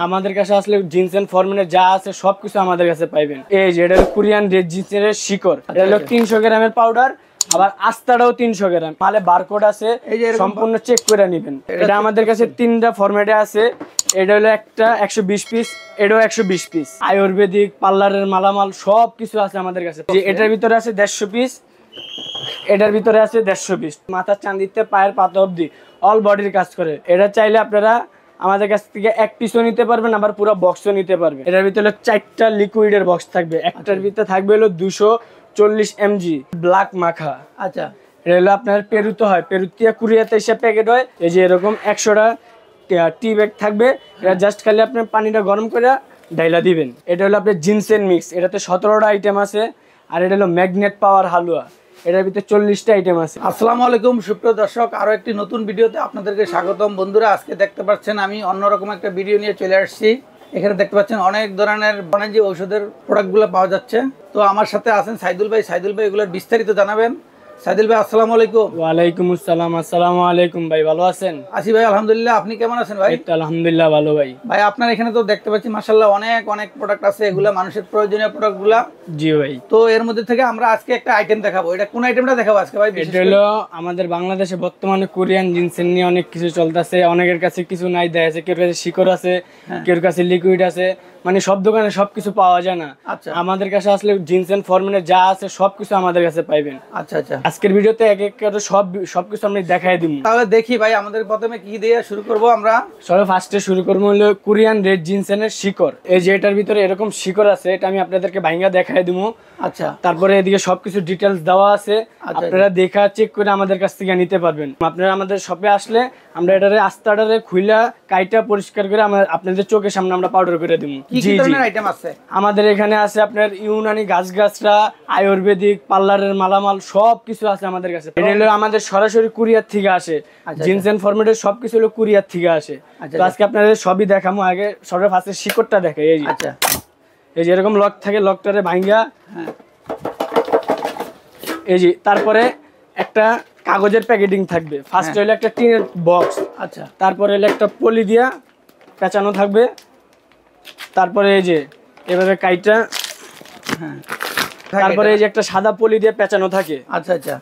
আমাদের কাছে আসলে জিন্স এন্ড ফরমালের যা আছে সবকিছু আমাদের কাছে পাইবেন। এই যে এটা হলো কোরিয়ান রেড জিন্সের শিকড়, এটা হলো 300 গ্রামের পাউডার, আবার আস্তাটাও 300 গ্রাম। মালে বারকোড আছে, সম্পূর্ণ চেক করে নেবেন। এটা আমাদের কাছে 3টা ফরম্যাটে আছে। এটা হলো একটা 120 পিস, এটাও 120 পিস। আয়ুর্বেদিক পার্লারের মালামাল সবকিছু আছে আমাদের কাছে। এটার ভিতরে আছে 150 পিস, এটার ভিতরে আছে 150 পিস। মাথার চাঁদিতে পায়ের পাতা অবধি অল বডির কাজ করে। এটা চাইলে আপনারা আমাদের কাছ থেকে এক পিসও নিতে পারবেন, আবার পুরো বক্সও নিতে পারবেন। এটার ভিতরে 4টা লিকুইডের বক্স থাকবে, একটার ভিতরে থাকবে হলো 240 mg ব্ল্যাক মাখা। আচ্ছা, এটা হলো আপনার পেরুতে হয়, পেরুতিয়া কুরিয়াতে এসে প্যাকেট হয়। এই যে এরকম 100টা টি ব্যাগ থাকবে, এটা জাস্ট খালি আপনি পানিটা গরম করে ডাইলা দিবেন। এটা হলো আপনার জিনসেন মিক্স, এটাতে 17টা আইটেম আছে। আর এটা হলো ম্যাগনেট পাওয়ার হালুয়া, এটার ভিতরে 40টা আইটেম আছে। আসসালামু আলাইকুম সুপ্রিয় দর্শক, আরো একটি নতুন ভিডিওতে আপনাদেরকে স্বাগতম। বন্ধুরা, আজকে দেখতে পাচ্ছেন আমি অন্যরকম একটা ভিডিও নিয়ে চলে আসছি। এখানে দেখতে পাচ্ছেন অনেক ধরনের বাণিজ্য ঔষধের প্রোডাক্টগুলো পাওয়া যাচ্ছে। তো আমার সাথে আছেন সাইদুল ভাই। সাইদুল ভাই এগুলোর বিস্তারিত জানাবেন। সাইদুল ভাই আসসালামু আলাইকুম। ওয়ালাইকুম আসসালাম। আসসালামু আলাইকুম ভাই, ভালো আছেন? আছি ভাই, আলহামদুলিল্লাহ। আপনি কেমন আছেন ভাই? আলহামদুলিল্লাহ ভালো ভাই। ভাই আপনার এখানে তো দেখতে পাচ্ছি মাশাআল্লাহ অনেক প্রোডাক্ট আছে, এগুলা মানুষের প্রয়োজনীয় প্রোডাক্টগুলা। জি ভাই। তো এর মধ্যে থেকে আমরা আজকে একটা আইটেম দেখাবো। এটা কোন আইটেমটা দেখাবো আজকে ভাই? এটা হলো আমাদের বাংলাদেশে বর্তমানে কোরিয়ান জিনসেন নিয়ে অনেক কিছু চলতেছে। অনেকের কাছে কিছু নাই, দেখা যাচ্ছে কেউ কাছে শিকড় আছে, কেউ কাছে লিকুইড আছে, মানে সব দোকানে সবকিছু পাওয়া যায় না। আচ্ছা, আমাদের কাছে আসলে জিন্স এন্ড ফরমালের যা আছে সবকিছু আমাদের কাছে পাইবেন। আচ্ছা আচ্ছা, আজকের ভিডিওতে এক এক করে সবকিছু আমি দেখাই দিব। তাহলে দেখি ভাই, আমাদের প্রথমে কি দিয়ে শুরু করব আমরা? সবে ফার্স্টে শুরু করবো হলো কোরিয়ান রেড জিনসেনের শিকড়। এই যে এটার ভিতরে এরকম শিকড় আছে, এটা আমি আপনাদেরকে ভাঙা দেখাই দিব। আচ্ছা, তারপরে এদিকে সবকিছু ডিটেলস দেওয়া আছে, আপনারা দেখা চেক করে আমাদের কাছ থেকে নিতে পারবেন। আপনারা আমাদের শপে আসলে আমরা এটারে আস্তাটারে খুইলা কাইটা পরিষ্কার করে আপনাদের চোখের সামনে আমরা পাউডার করে দিব। কি কি ধরনের আইটেম আছে আমাদের এখানে? আছে আপনার ইউনানি গাছগাছরা, আয়ুর্বেদিক পার্লারের মালামাল সবকিছু আছে আমাদের কাছে। এটা হলো আমাদের সরাসরি কুরিয়ার থেকে আসে। জিন্স এন্ড ফরম্যাটের সবকিছু হলো কুরিয়ার থেকে আসে। তো আজকে আপনাদের সবই দেখাবো। আগে সবার ফার্স্টে শিকড়টা দেখাই। এই যে আচ্ছা, এই যে এরকম লক থাকে, লকটারে ভাঙ্গা, এই যে তারপরে একটা কাগজের প্যাকেটিং থাকবে। ফার্স্ট হলো একটা টিনের বক্স। আচ্ছা, তারপরে হলো একটা পলি দিয়া পেঁচানো থাকবে। তারপরে এই যে এভাবে কাইটা, তারপরে এই যে একটা সাদা পলি দিয়ে পেঁচানো থাকে। আচ্ছা আচ্ছা,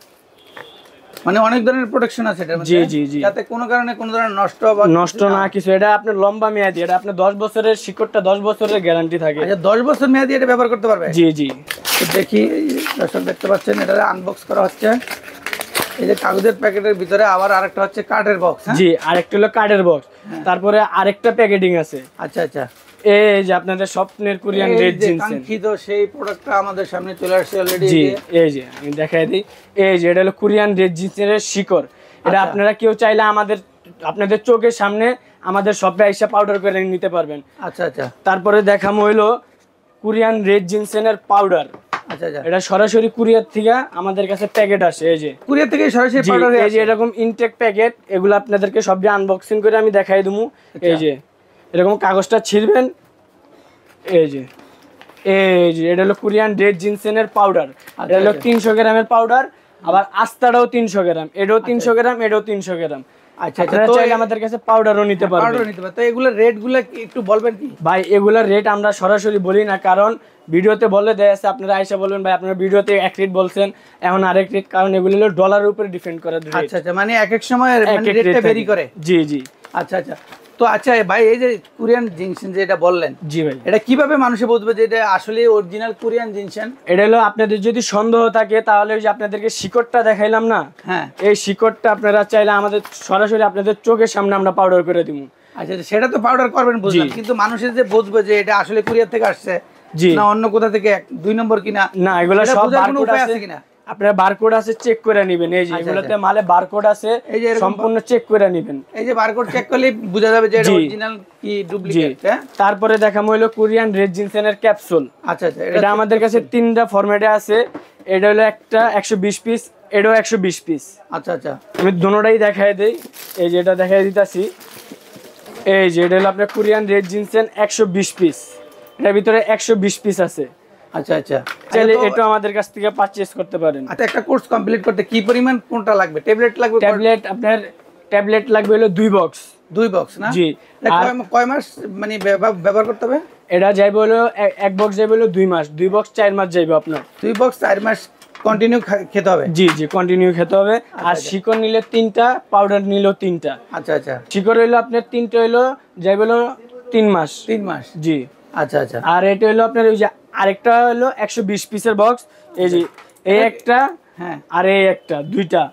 মানে অনেক ধরনের প্রোটেকশন আছে এটার মধ্যে। জি জি জি, যাতে কোনো কারণে কোনো ধরনের নষ্ট না কিছু। এটা আপনার লম্বা মেয়াদি, এটা আপনার 10 বছরের শিকড়টা 10 বছরের গ্যারান্টি থাকে। আচ্ছা, 10 বছর মেয়াদি এটা ব্যবহার করতে পারবে? জি জি। দেখি দর্শক দেখতে পাচ্ছেন, এটা আনবক্স করা হচ্ছে। এই যে কাগজের প্যাকেটের ভিতরে আবার আরেকটা হচ্ছে কার্ডের বক্স। জি, আরেকটা হলো কার্ডের বক্স। তারপরে আরেকটা প্যাকেটিং আছে। আচ্ছা আচ্ছা, এই যে আপনাদের স্বপ্নের কোরিয়ান রেড জিন্স কাঙ্ক্ষিত সেই প্রোডাক্টটা আমাদের সামনে চলে আসছে অলরেডি। জি, এই যে আমি দেখাই দিই। এই যে এটা হলো কোরিয়ান রেড জিন্সের শিকড়। এটা আপনারা কেউ চাইলে আপনাদের চোখের সামনে আমাদের শপে এসে পাউডার করে নিতে পারবেন। আচ্ছা আচ্ছা, তারপরে দেখামো হইলো কোরিয়ান রেড জিনসেনের পাউডার। আচ্ছা আচ্ছা, এটা সরাসরি কুরিয়ার থেকে আমাদের কাছে প্যাকেট আসে। এই যে কুরিয়ার থেকে সরাসরি পাউডার। এই যে এরকম ইনটেক প্যাকেট, এগুলো আপনাদেরকে সব আনবক্সিং করে আমি দেখাই দেবো। এই যে এরকম কাগজটা ছিঁড়বেন। এই যে এটা হলো কোরিয়ান রেড জিনসেনের পাউডার। এটা হলো 300 গ্রামের পাউডার, আবার আস্তাটাও 300 গ্রাম, এটাও 300 গ্রাম, এটাও 300 গ্রাম। আচ্ছা, তো আমাদের কাছে পাউডারও নিতে পারবেন। তো এগুলোর রেটগুলো একটু বলবেন কি ভাই? এগুলোর রেট আমরা সরাসরি বলি না, কারণ ভিডিওতে বলে দেয়া আছে। আপনারা আইসা বলবেন ভাই আপনারা ভিডিওতে এক রেট বলছেন, এখন আরেক রেট, কারণ এগুলো হলো ডলারের উপরে ডিপেন্ড করে। আচ্ছা আচ্ছা, মানে এক এক সময় রেটটা ভেরি করে। জি জি। আচ্ছা আচ্ছা, তো আচ্ছা ভাই, এই যে কোরিয়ান জিনসেন যেটা বললেন, জি ভাই, এটা কিভাবে মানুষে বুঝবে যে এটা আসলে অরিজিনাল কোরিয়ান জিনসেন? এটা হলো আপনাদের যদি সন্দেহ থাকে তাহলে ওই যে আপনাদেরকে শিকড়টা দেখাইলাম না, এই শিকড়টা আপনারা চাইলে আমাদের সরাসরি আপনাদের চোখের সামনে আমরা পাউডার করে দিব। আচ্ছা, সেটা তো পাউডার করবেন বুঝলাম, কিন্তু মানুষের যে বুঝবে যে এটা আসলে কোরিয়ার থেকে আসছে না অন্য কোথা থেকে 2 নম্বর কিনা, না এগুলো সব বারকোড আছে কিনা আপনারা বারকোড আছে চেক করে নেবেন। এই যে এগুলোতে মালে বারকোড আছে, এই যে সম্পূর্ণ চেক করে নেবেন। এই যে বারকোড চেক করলে বোঝা যাবে যে এটা অরিজিনাল কি ডুপ্লিকেট। তারপরে দেখামো হলো কোরিয়ান রেড জিনসেনের ক্যাপসুল। আচ্ছা আচ্ছা, এটা আমাদের কাছে 3টা ফরম্যাটে আছে। এটা হলো একটা 120 পিস, এটাও 120 পিস। আচ্ছা আচ্ছা, আমি দুটোটাই দেখাই দেই। এই যে এটা দেখাই দিতাছি। এই যে এটা হলো আপনার কোরিয়ান রেড জিনসেন 120 পিস, এটার ভিতরে 120 পিস আছে। আচ্ছা আচ্ছা, চাইলে এটা আমাদের কাছ থেকে পারচেজ করতে পারেন। আচ্ছা, একটা কোর্স কমপ্লিট করতে কি পরিমাণ কোনটা লাগবে? ট্যাবলেট লাগবে? আপনার ট্যাবলেট লাগবে হলো 2 বক্স। 2 বক্স না? জি। কয় মাস মানে ব্যবহার করতে হবে? এটা যাইবে হলো এক বক্স যাইবে হলো 2 মাস, 2 বক্স 4 মাস যাইবে আপনার। 2 বক্স 4 মাস কন্টিনিউ খেতে হবে? জি জি, কন্টিনিউ খেতে হবে। আর শিকড় নিলে 3টা, পাউডার নিলেও 3টা। আচ্ছা আচ্ছা। শিকড় হইলো আপনার 3টা হইলো যাইবে হলো 3 মাস। 3 মাস, জি। আচ্ছা আচ্ছা। আর এটা হলো আপনার ওই যে আরেকটা হলো 120 পিসের বক্স, এই যে এই একটা, হ্যাঁ, আর এই একটা, দুইটা।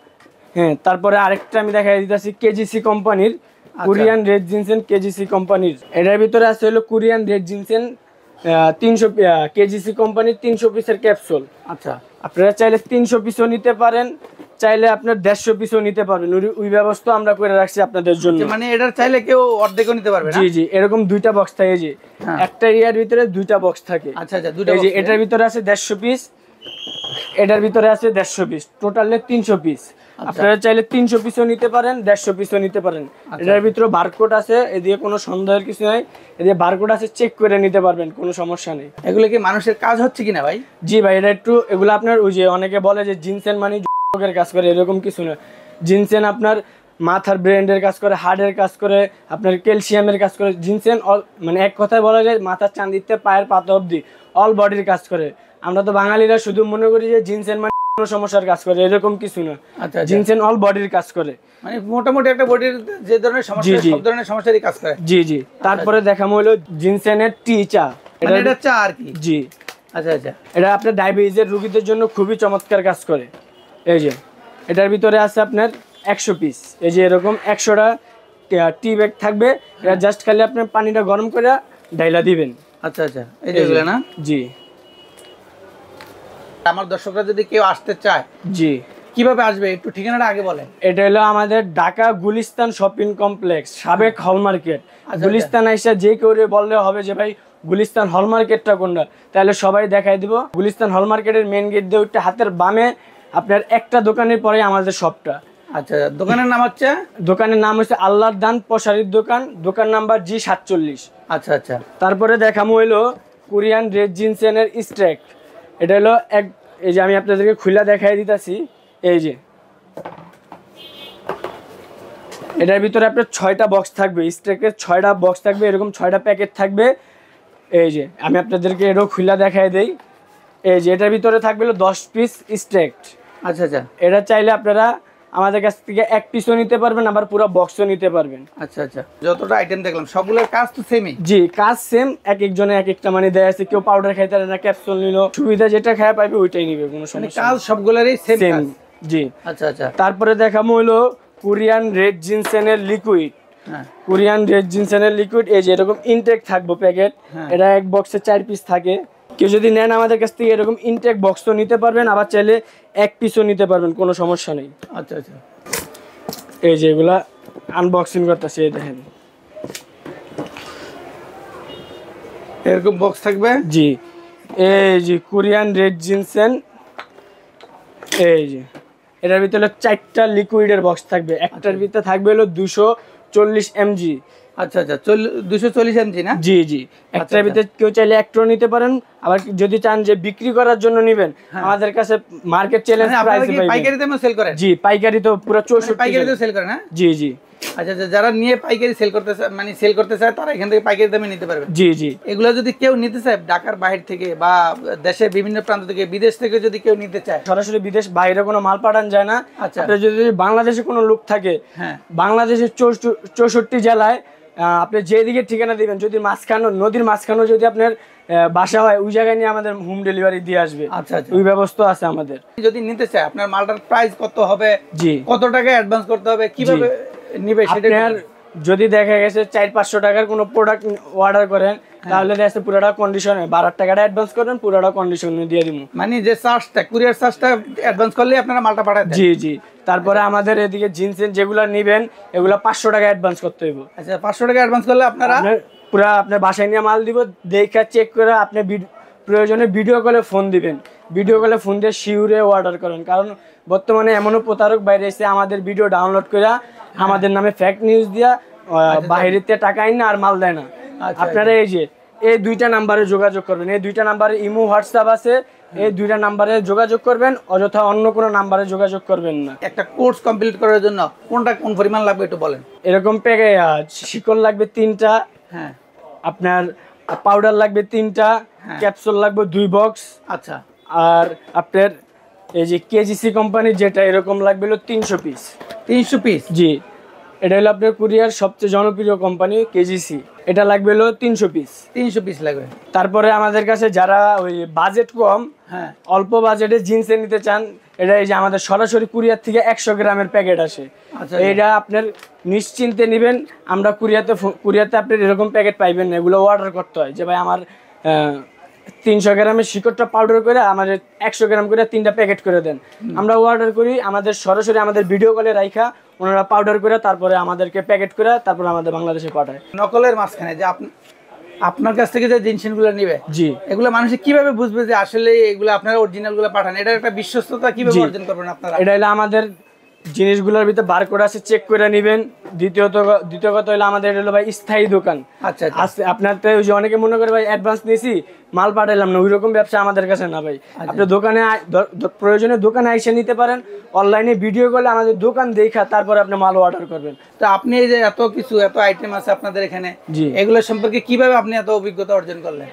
হ্যাঁ, তারপরে আরেকটা আমি দেখাই দিতেছি কেজিসি কোম্পানির, কোরিয়ান রেড জিনসেন কেজিসি কোম্পানির। এটার ভিতরে আছে হলো কোরিয়ান রেড জিনসেন 300 কেজিসি কোম্পানির 300 পিসের ক্যাপসুল। আচ্ছা, আপনারা চাইলে 300 পিসও নিতে পারেন, চাইলে আপনার 150 পিসও নিতে পারবেন। ওই ব্যবস্থা আমরা করে রাখছি আপনাদের জন্য। মানে এটার চাইলে কেউ অর্ধেকও নিতে পারবে না? জি জি, এরকম 2টা বক্স থাকে, যে একটা এরিয়ার ভিতরে 2টা বক্স থাকে। আচ্ছা আচ্ছা, 2টা এই যে বক্স। এটার ভিতরে আছে 150 পিস, এটার ভিতরে আছে 150 পিস, টোটালে 300 পিস। আপনারা চাইলে 300 পিসও নিতে পারেন, 150 পিসও নিতে পারেন। এটার ভিতরে বারকোড আছে, এদিকে কোনো সন্দেহের কিছু নাই, এদিকে বারকোড আছে, চেক করে নিতে পারবেন, কোনো সমস্যা নেই। এগুলো কি মানুষের কাজ হচ্ছে কিনা ভাই? জি ভাই, এটা একটু এগুলো আপনার ওই যে অনেকে বলে যে জিনসেন মানে যোগের কাজ করে, এরকম কিছু না। জিনসেন আপনার মাথার ব্রেনের কাজ করে, হার্টের কাজ করে, আপনার ক্যালসিয়ামের কাজ করে। জিনসেন মানে এক কথায় বলা যায় মাথার চাঁদিতে পায়ের পাতা অবধি অল বডির কাজ করে। আমরা তো বাঙালিরা শুধু মনে করি যে জিনসেন মানে কোনো সমস্যার কাজ করে, এরকম কিছু না। আচ্ছা, জিনসেন অল বডির কাজ করে, মানে মোটামুটি একটা বডির যে ধরনের সমস্যা, সব ধরনের সমস্যারই কাজ করে। জি জি। তারপরে দেখানো হলো জিনসেনের টি চা, এটা চা আর কি? জি। আচ্ছা আচ্ছা। এটা আপনার ডায়াবেটিসের রোগীদের জন্য খুবই চমৎকার কাজ করে। এই যে এটার ভিতরে আছে আপনার 100 পিস, এই যে এরকম 100টা টি ব্যাগ থাকবে। এটা জাস্ট খালি আপনার পানিটা গরম করে ডাইলা দিবেন। আচ্ছা আচ্ছা, এই যেগুলো না? জি। আমার দর্শকরা যদি কেউ আসতে চায়, জি, কিভাবে আসবে একটু ঠিকানাটা আগে বলেন। এটা হলো আমাদের ঢাকা গুলিস্তান শপিং কমপ্লেক্স, সাবেক হল মার্কেট। গুলিস্তান আইসা যে কেউ বললে হবে যে ভাই গুলিস্তান হল মার্কেটটা কোনটা, তাহলে সবাই দেখাই দিব। গুলিস্তান হল মার্কেটের মেন গেট দিয়ে ওইটা হাতের বামে আপনার একটা দোকানের পরে আমাদের শপটা। আচ্ছা, দোকানের নাম হচ্ছে? দোকানের নাম হচ্ছে আল্লাহর দান প্রসারিত দোকান, দোকান নাম্বার G47। আচ্ছা আচ্ছা। তারপরে দেখামো হইলো কোরিয়ান রেড জিনসেনের স্ট্রেক। এটা হলো এই যে আমি আপনাদেরকে খুলে দেখাই দিতেছি, এই যে এটার ভিতরে আপনার 6টা বক্স থাকবে, স্ট্রেকের 6টা বক্স থাকবে, এরকম 6টা প্যাকেট থাকবে। এই যে আমি আপনাদেরকে এটাও খুলে দেখাই দেই, এই যে এটার ভিতরে থাকবে 10 পিস স্ট্রেক। আচ্ছা আচ্ছা। এটা চাইলে আপনারা আমাদের কাছ থেকে 1 পিসও নিতে পারবেন, আবার পুরো বক্সও নিতে পারবেন। আচ্ছা আচ্ছা। যতটা আইটেম দেখলাম সবগুলোর কাজ তো সেমই? জি, কাজ সেম। এক একজনে এক একটা মানে দেয়া আছে, কেউ পাউডার খাইতে পারে না, ক্যাপসুল নিল, সুবিধা যেটা খায় পাইবে ওইটাই নিবে, কোনো সমস্যা কাজ সবগুলোরই সেম সেম। কাজ? জি। আচ্ছা আচ্ছা। তারপরে দেখামো হলো কোরিয়ান রেড জিনসেনের লিকুইড। হ্যাঁ, কোরিয়ান রেড জিনসেনের লিকুইড, এই যে এরকম ইনটেক থাকবে প্যাকেট। এটা এক বক্সে 4 পিস থাকে। কেউ যদি নেন আমাদের কাছ থেকে এরকম ইনটেক বক্সও নিতে পারবেন, আবার চাইলে 1 পিসও নিতে পারবেন, কোনো সমস্যা নেই। আচ্ছা আচ্ছা। এই যে এগুলা আনবক্সিং করতেছি, এই দেখেন এরকম বক্স থাকবে। জি, এই যে কোরিয়ান রেড জিনসেন, এই যে এটার ভিতরে 4টা লিকুইডের বক্স থাকবে। একটার ভিতরে থাকবে হলো 240 mg। আচ্ছা আচ্ছা, 240 mg না? জি জি। একটার ভিতরে কেউ চাইলে একটাও নিতে পারেন, আবার যদি চান যে বিক্রি করার জন্য নেবেন, আমাদের কাছে মার্কেট চ্যালেঞ্জ প্রাইসে পাইবেন। পাইকারি দামে সেল করেন? জি, পাইকারি তো পুরো 64 পাইকারিতে সেল করেন? হ্যাঁ, জি জি। আচ্ছা আচ্ছা, যারা নিয়ে পাইকারি সেল করতে চায়, মানে সেল করতে চায়, তারা এখান থেকে পাইকারি দামে নিতে পারবে? জি জি। এগুলো যদি কেউ নিতে চায় ঢাকার বাইরে থেকে বা দেশের বিভিন্ন প্রান্ত থেকে, বিদেশ থেকে যদি কেউ নিতে চায়, সরাসরি বিদেশ বাইরে কোনো মাল পাঠানো যায় না। আচ্ছা। আপনি যদি বাংলাদেশে কোনো লোক থাকে, হ্যাঁ, বাংলাদেশের 64 জেলায় আপনি যেদিকে ঠিকানা দিবেন, যদি মাঝখানো নদীর মাঝখানো যদি আপনার বাসা হয়, ওই জায়গায় নিয়ে আমাদের হোম ডেলিভারি দিয়ে আসবে। আচ্ছা আচ্ছা। ওই ব্যবস্থা আছে আমাদের। যদি নিতে চায়, আপনার মালটার প্রাইস কত হবে? জি। কত টাকা অ্যাডভান্স করতে হবে, কিভাবে নিবে সেটা? আপনার যদি দেখা গেছে 400-500 টাকার কোনো প্রোডাক্ট অর্ডার করেন, তাহলে দেখছে পুরোটা কন্ডিশনে 12 টাকাটা অ্যাডভান্স করেন, পুরোটা কন্ডিশনে দিয়ে দিব। মানে যে চার্জটা, কুরিয়ার চার্জটা অ্যাডভান্স করলে আপনারা মালটা পাঠায় দেন? জি জি। তারপরে আমাদের এদিকে জিনসেন যেগুলো নেবেন, এগুলো 500 টাকা অ্যাডভান্স করতে হবে। আচ্ছা, 500 টাকা অ্যাডভান্স করলে আপনারা পুরো আপনার বাসায় নিয়ে মাল দিব, দেখা চেক করে আপনি প্রয়োজনে ভিডিও কলে ফোন দিবেন, ভিডিও কলে ফোন দিয়ে শিউরে অর্ডার করেন। কারণ বর্তমানে এমনও প্রতারক বাইরে এসে আমাদের ভিডিও ডাউনলোড করে আমাদের নামে ফেক নিউজ দিয়া বাইরের থেকে টাকা আইন না আর মাল দেয় না। আপনারা এই যে এই 2টা নাম্বারে যোগাযোগ করবেন, এই 2টা নাম্বারে ইমো হোয়াটসঅ্যাপ আছে, এই দুইটা নাম্বারে যোগাযোগ করবেন, অযথা অন্য কোনো নাম্বারে যোগাযোগ করবেন না। একটা কোর্স কমপ্লিট করার জন্য কোন পরিমাণ লাগবে একটু বলেন। এরকম প্যাকে শিকল লাগবে 3টা, হ্যাঁ আপনার পাউডার লাগবে 3টা, ক্যাপসুল লাগবে 2 বক্স। আচ্ছা, আর আপনার এই যে কেজিসি কোম্পানি যেটা এরকম লাগবে হলো 300 পিস। 300 পিস? জি, এটা হলো আপনার কুরিয়ার সবচেয়ে জনপ্রিয় কোম্পানি কেজিসি, এটা লাগবে হলো 300 পিস। 300 পিস লাগবে। তারপরে আমাদের কাছে যারা ওই বাজেট কম, হ্যাঁ, অল্প বাজেটে জিন্সে নিতে চান, এটা এই যে আমাদের সরাসরি কুরিয়ার থেকে 100 গ্রামের প্যাকেট আসে। আচ্ছা, এইটা আপনার নিশ্চিন্তে নেবেন, আমরা কুরিয়াতে আপনার এরকম প্যাকেট পাইবেন না, এগুলো অর্ডার করতে হয় যে ভাই আমার 300 গ্রামের শিকড়টা পাউডার করে আমাদের 100 গ্রাম করে 3টা প্যাকেট করে দেন। আমরা অর্ডার করি, আমাদের সরাসরি আমাদের ভিডিও কলে রাইখা ওনারা পাউডার করে তারপরে আমাদেরকে প্যাকেট করে তারপরে আমাদের বাংলাদেশে পাঠায়। নকলের মাঝখানে যে আপনার কাছ থেকে যে জিনিসগুলো নেবে, জি, এগুলো মানুষ কিভাবে বুঝবে যে আসলে এগুলো আপনারা অরিজিনাল গুলো পাঠান? এটার একটা বিশ্বস্ততা কিভাবে অর্জন করবেন আপনারা? এটা হলো আমাদের জিনিসগুলোর ভিতরে বারকোড আছে, চেক করে নেবেন। দ্বিতীয় কথা হলো আমাদের হলো ভাই স্থায়ী দোকান। আচ্ছা, আপনার তো ওই যে অনেকে মনে করে ভাই অ্যাডভান্স নিয়েছি মাল পাঠাইলাম না, ওই রকম ব্যবসা আমাদের কাছে না ভাই। আপনার দোকানে প্রয়োজনে দোকানে এসে নিতে পারেন, অনলাইনে ভিডিও কলে আমাদের দোকান দেখা তারপরে আপনি মাল অর্ডার করবেন। তো আপনি এই যে এত আইটেম আছে আপনাদের এখানে, জি, এগুলো সম্পর্কে কিভাবে আপনি এত অভিজ্ঞতা অর্জন করলেন?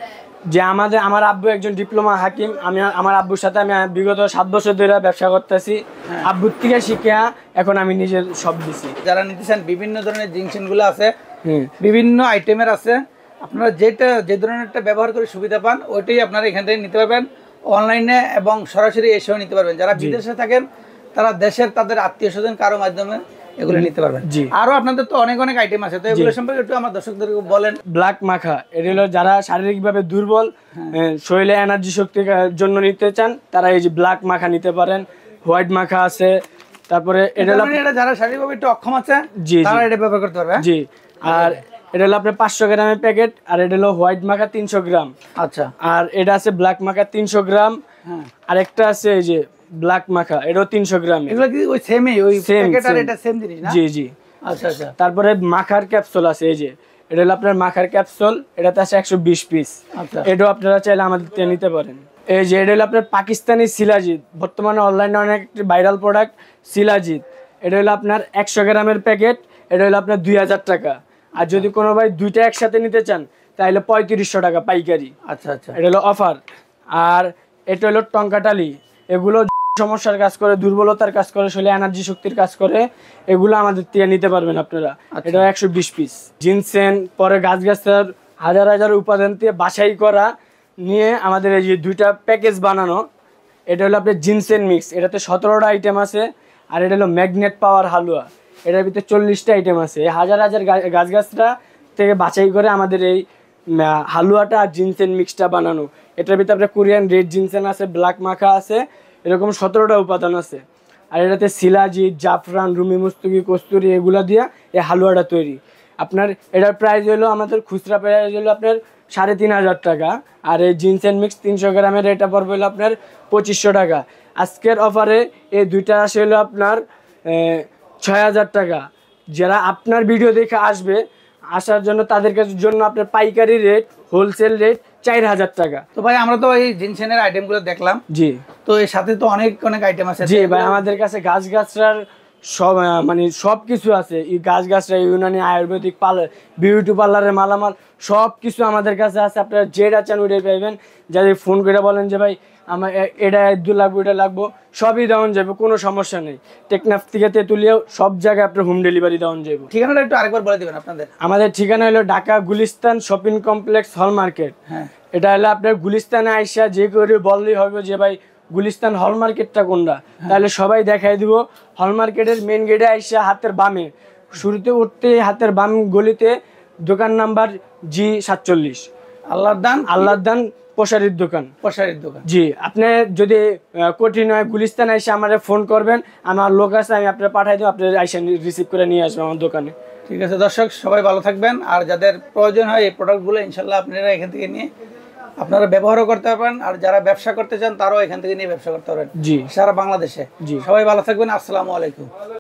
যে আমার আব্বু একজন ডিপ্লোমা হাকিম, আমার আব্বুর সাথে আমি বিগত 7 বছর ধরে ব্যবসা করতেছি। আব্বুর থেকে শিখে এখন আমি নিজের সব দিছি। যারা নিতে চান বিভিন্ন ধরনের জিনিসগুলো আছে, বিভিন্ন আইটেমের আছে, আপনারা যে ধরনেরটা ব্যবহার করে সুবিধা পান ওইটাই আপনারা এখান থেকে নিতে পারবেন অনলাইনে, এবং সরাসরি এসেও নিতে পারবেন। যারা বিদেশে থাকেন তারা দেশের তাদের আত্মীয় স্বজন কারো মাধ্যমে এগুলো নিতে পারবেন। আরো আপনাদের তো অনেক আইটেম আছে, তো এগুলো সম্পর্কে একটু আমার দর্শকদেরকে বলেন। ব্ল্যাক মাখা, এটা হলো যারা শারীরিকভাবে দুর্বল, শরীরে এনার্জি শক্তির জন্য নিতে চান তারা এই যে ব্ল্যাক মাখা নিতে পারেন। হোয়াইট মাখা আছে, তারপরে এটা যারা শারীরিকভাবে একটু অক্ষম আছে তারা এটা ব্যবহার করতে পারবে। জি, আর এটা হলো আপনার 500 গ্রামের প্যাকেট, আর এটা হলো হোয়াইট মাখা 300 গ্রাম। আচ্ছা, আর এটা আছে ব্ল্যাক মাখা 300 গ্রাম। আর একটা আছে এই যে ব্ল্যাক মাখা, এটাও 300 গ্রাম। এগুলো কি ওই সেমই, ওই প্যাকেট আর এটা সেম জিনিস না? জি জি। আচ্ছা আচ্ছা। তারপরে মাখার ক্যাপসুল আছে, এই যে এটা হলো আপনার মাখার ক্যাপসুল, এটাতে আছে 120 পিস। আচ্ছা, এটাও আপনারা চাইলে আমাদের থেকে নিতে পারেন। এই যে এটা হলো আপনার পাকিস্তানি শিলাজিৎ, বর্তমানে অনলাইনে অনেক ভাইরাল প্রোডাক্ট শিলাজিৎ। এটা হলো আপনার 100 গ্রামের প্যাকেট, এটা হলো আপনার 2000 টাকা। আর যদি কোনো ভাই দুইটা একসাথে নিতে চান তাহলে 3500 টাকা পাইকারি। আচ্ছা আচ্ছা, এটা হলো অফার। আর এটা হলো টঙ্কাটালি, এগুলো সমস্যার কাজ করে, দুর্বলতার কাজ করে, শরীরে এনার্জি শক্তির কাজ করে, এগুলো আমাদের থেকে নিতে পারবেন আপনারা। এটা 120 পিস। জিনসেন, পরে গাছগাছার হাজার হাজার উপাদান দিয়ে বাছাই করা নিয়ে আমাদের এই যে 2টা প্যাকেজ বানানো। এটা হলো আপনার জিনসেন মিক্স, এটাতে 17টা আইটেম আছে। আর এটা হলো ম্যাগনেট পাওয়ার হালুয়া, এটার ভিতরে 40টা আইটেম আছে। এই হাজার হাজার গাছগাছরা থেকে বাছাই করে আমাদের এই হালুয়াটা আর জিনসেন মিক্সটা বানানো। এটার ভিতরে আপনার কোরিয়ান রেড জিনসেন আছে, ব্ল্যাক মাখা আছে, এরকম 17টা উপাদান আছে। আর এটাতে শিলাজিৎ, জাফরান, রুমি মুস্তুকি, কস্তুরি এগুলা দিয়ে এই হালুয়াটা তৈরি। আপনার এটার প্রাইস হলো, আমাদের খুচরা প্রাইস হলো আপনার 3500 টাকা। আর এই জিনসেন মিক্স 300 গ্রামের এটা পড়বে হলো আপনার 2500 টাকা। আজকের অফারে এই দুইটা আসে হলো আপনার 6000 টাকা। যারা আপনার ভিডিও দেখে আসবে, আসার জন্য তাদের জন্য আপনার পাইকারি রেট, হোলসেল রেট 4000 টাকা। তো ভাই আমরা তো এই জিনসেনের আইটেমগুলো দেখলাম। জি, তো এর সাথে তো অনেক আইটেম আছে। জি ভাই, আমাদের কাছে গাছগাছরার সব মানে সব কিছু আছে। এই গাছগাছরা, ইউনানি, আয়ুর্বেদিক, বিউটি পার্লারের মালামাল সব কিছু আমাদের কাছে আছে। আপনারা যেটা চান ওইটাই পাইবেন। যাদের ফোন করে বলেন যে ভাই আমার এটা 2 লাগবে, এটা লাগবো, সবই দেওয়া যাবে, কোনো সমস্যা নেই। টেকনাফ থেকে তেঁতুলিয়াও সব জায়গায় আপনার হোম ডেলিভারি দেওয়া যাবে। ঠিকানাটা একটু আরেকবার বলে দিবেন আপনাদের। আমাদের ঠিকানা হলো ঢাকা গুলিস্তান শপিং কমপ্লেক্স হল মার্কেট। হ্যাঁ, এটা হলো আপনার গুলিস্তানে আইসা যে করে বললেই হবে যে ভাই গুলিস্তান হল মার্কেটটা কোনটা, তাহলে সবাই দেখাই দিব। হল মার্কেটের মেন গেটে আইসা হাতের বামে, শুরুতে উঠতে হাতের বাম গলিতে দোকান নাম্বার G47, আল্লাহর দান প্রসারিত দোকান। জি, আপনি যদি কঠিন হয় গুলিস্তান আইসা আমাদের ফোন করবেন, আমার লোক আছে, আমি আপনার পাঠাই দেবো, আপনার আইসা রিসিভ করে নিয়ে আসবেন আমার দোকানে। ঠিক আছে দর্শক, সবাই ভালো থাকবেন। আর যাদের প্রয়োজন হয় এই প্রোডাক্টগুলো ইনশাল্লাহ আপনারা এখান থেকে নিয়ে আপনারা ব্যবহারও করতে পারবেন। আর যারা ব্যবসা করতে চান তারাও এখান থেকে নিয়ে ব্যবসা করতে পারবেন। জি, সারা বাংলাদেশে। জি, সবাই ভালো থাকবেন। আসসালামু আলাইকুম।